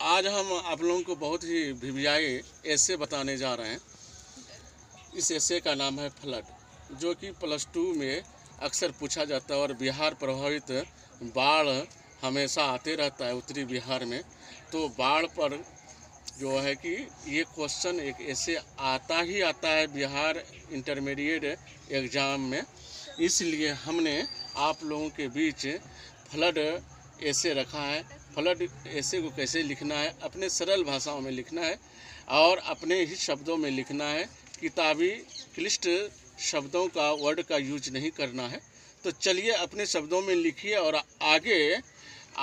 आज हम आप लोगों को बहुत ही भिवियाई ऐसे बताने जा रहे हैं। इस ऐसे का नाम है फ्लड, जो कि +2 में अक्सर पूछा जाता है और बिहार प्रभावित बाढ़ हमेशा आते रहता है उत्तरी बिहार में। तो बाढ़ पर जो है कि ये क्वेश्चन एक ऐसे आता ही आता है बिहार इंटरमीडिएट एग्ज़ाम में, इसलिए हमने आप लोगों के बीच फ्लड ऐसे रखा है। फ्लड ऐसे को कैसे लिखना है, अपने सरल भाषाओं में लिखना है और अपने ही शब्दों में लिखना है। किताबी क्लिष्ट शब्दों का वर्ड का यूज नहीं करना है। तो चलिए अपने शब्दों में लिखिए और आगे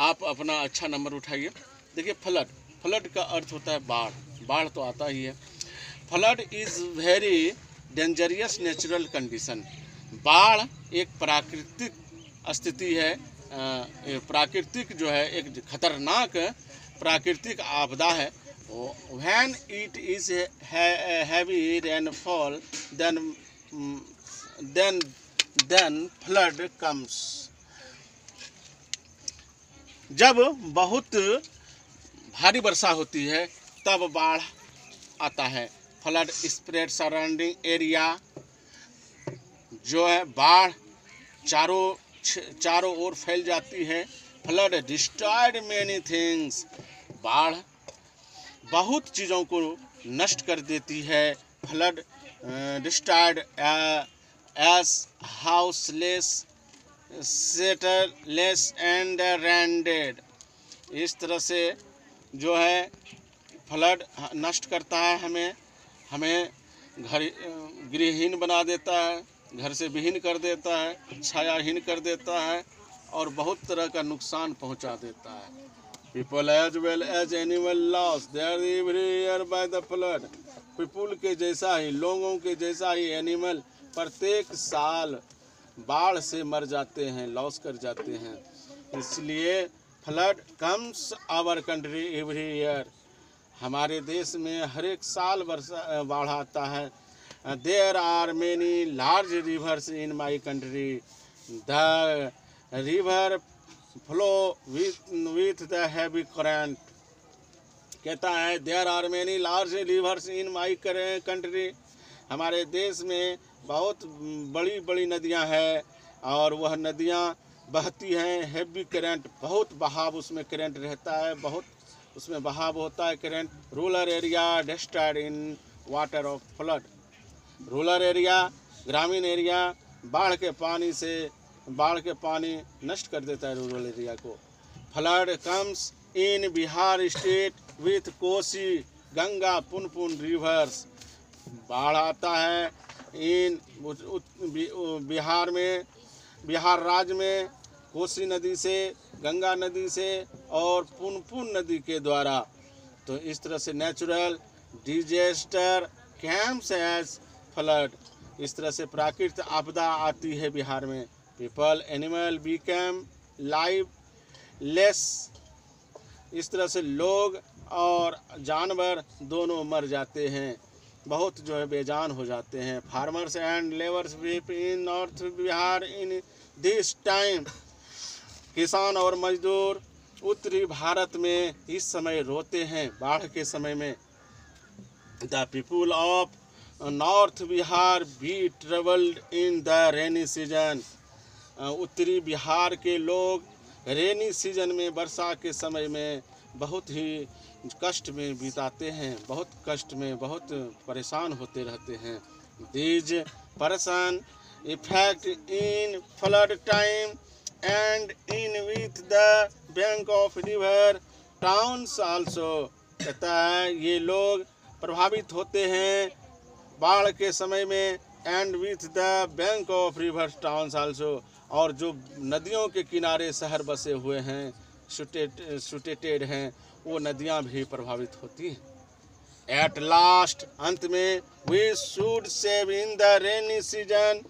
आप अपना अच्छा नंबर उठाइए। देखिए फ्लड का अर्थ होता है बाढ़। बाढ़ तो आता ही है। Flood is very dangerous natural condition. बाढ़ एक प्राकृतिक स्थिति है, प्राकृतिक जो है एक खतरनाक प्राकृतिक आपदा है। When it is heavy rainfall then flood comes. जब बहुत भारी वर्षा होती है तब बाढ़ आता है। फ्लड स्प्रेड सराउंडिंग एरिया, जो है बाढ़ चारों ओर फैल जाती है। फ्लड डिस्ट्रॉयड मेनी थिंग्स, बाढ़ बहुत चीज़ों को नष्ट कर देती है। Flood destroyed as houseless, shelterless and stranded. इस तरह से जो है फ्लड नष्ट करता है, हमें घर गृहहीन बना देता है, घर से विहीन कर देता है, छायाहीन कर देता है और बहुत तरह का नुकसान पहुंचा देता है। People as well as animal loss their every year by the flood. People के जैसा ही, लोगों के जैसा ही एनिमल प्रत्येक साल बाढ़ से मर जाते हैं, लॉस कर जाते हैं। इसलिए flood comes our country every year. हमारे देश में हर एक साल बाढ़ आता है। There are many large rivers in my country. The river flow with the heavy current. कहता है there are many large rivers in my country. हमारे देश में बहुत बड़ी बड़ी नदियां हैं और वह नदियां बहती हैं। हेवी करंट, बहुत बहाव उसमें करंट रहता है, बहुत उसमें बहाव होता है current. Rural area destroyed in water of flood. Rural area, ग्रामीण एरिया बाढ़ के पानी नष्ट कर देता है रूरल एरिया को। Flood comes in Bihar state with Kosi, Ganga, Punpun reverse. बाढ़ आता है इन बिहार राज्य में कोसी नदी से, गंगा नदी से और पुनपुन नदी के द्वारा। तो इस तरह से natural disaster comes as flood. इस तरह से प्राकृतिक आपदा आती है बिहार में। People animal become lifeless. इस तरह से लोग और जानवर दोनों मर जाते हैं, बहुत जो है बेजान हो जाते हैं। Farmers and labours weep in north Bihar in this time. किसान और मजदूर उत्तरी भारत में इस समय रोते हैं बाढ़ के समय में। The people of north Bihar be travelled in the rainy season. उत्तरी बिहार के लोग रेनी सीजन में, वर्षा के समय में बहुत ही कष्ट में बिताते हैं, बहुत कष्ट में, बहुत परेशान होते रहते हैं। These person effect in flood time and in with the bank of river towns also. कहता है ये लोग प्रभावित होते हैं बाढ़ के समय में, and with the bank of river towns also. और जो नदियों के किनारे शहर बसे हुए हैं, सिचुएटेड हैं, वो नदियां भी प्रभावित होती हैं। एट लास्ट, अंत में, we should save in the rainy season.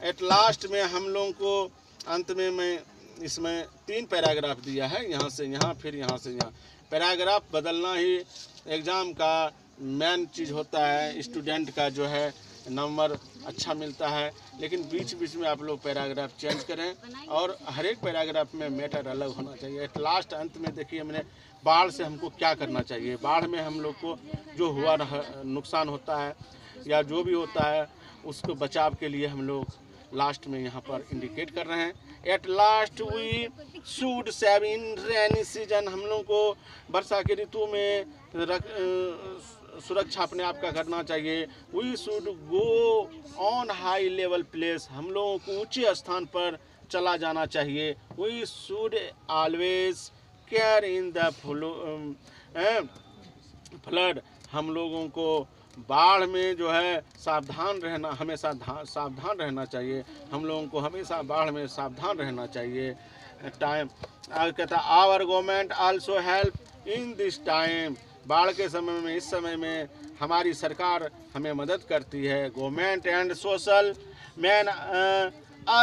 At last में हम लोगों को अंत में मैं इसमें 3 पैराग्राफ दिया है, यहाँ से यहाँ, फिर यहाँ से यहाँ। पैराग्राफ बदलना ही एग्ज़ाम का मेन चीज़ होता है। स्टूडेंट का जो है नंबर अच्छा मिलता है। लेकिन बीच बीच में आप लोग पैराग्राफ चेंज करें और हर एक पैराग्राफ में मैटर अलग होना चाहिए। एट लास्ट अंत में देखिए मैंने बाढ़ से हमको क्या करना चाहिए, बाढ़ में हम लोग को जो हुआ नुकसान होता है या जो भी होता है उसको बचाव के लिए हम लोग लास्ट में यहाँ पर इंडिकेट कर रहे हैं। At last we should save in rainy season, हम लोग को वर्षा के ऋतु में सुरक्षा अपने आप का करना चाहिए। We should go on high level place, हम लोगों को ऊंचे स्थान पर चला जाना चाहिए। We should always care in the flood, हम लोगों को बाढ़ में जो है सावधान रहना, हमेशा सावधान रहना चाहिए। हम लोगों को हमेशा बाढ़ में सावधान रहना चाहिए। टाइम कहता our government also help in this time, बाढ़ के समय में, इस समय में हमारी सरकार हमें मदद करती है। Government and social man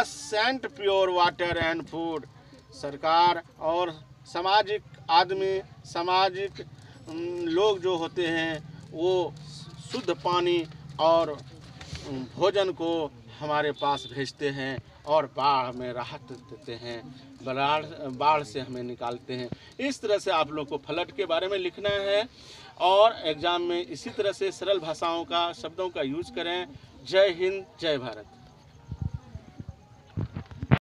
Saint pure water and food, सरकार और सामाजिक आदमी, सामाजिक लोग जो होते हैं वो शुद्ध पानी और भोजन को हमारे पास भेजते हैं और बाढ़ में राहत देते हैं, बाढ़ से हमें निकालते हैं। इस तरह से आप लोग को फ्लड के बारे में लिखना है और एग्ज़ाम में इसी तरह से सरल भाषाओं का, शब्दों का यूज़ करें। जय हिंद, जय भारत।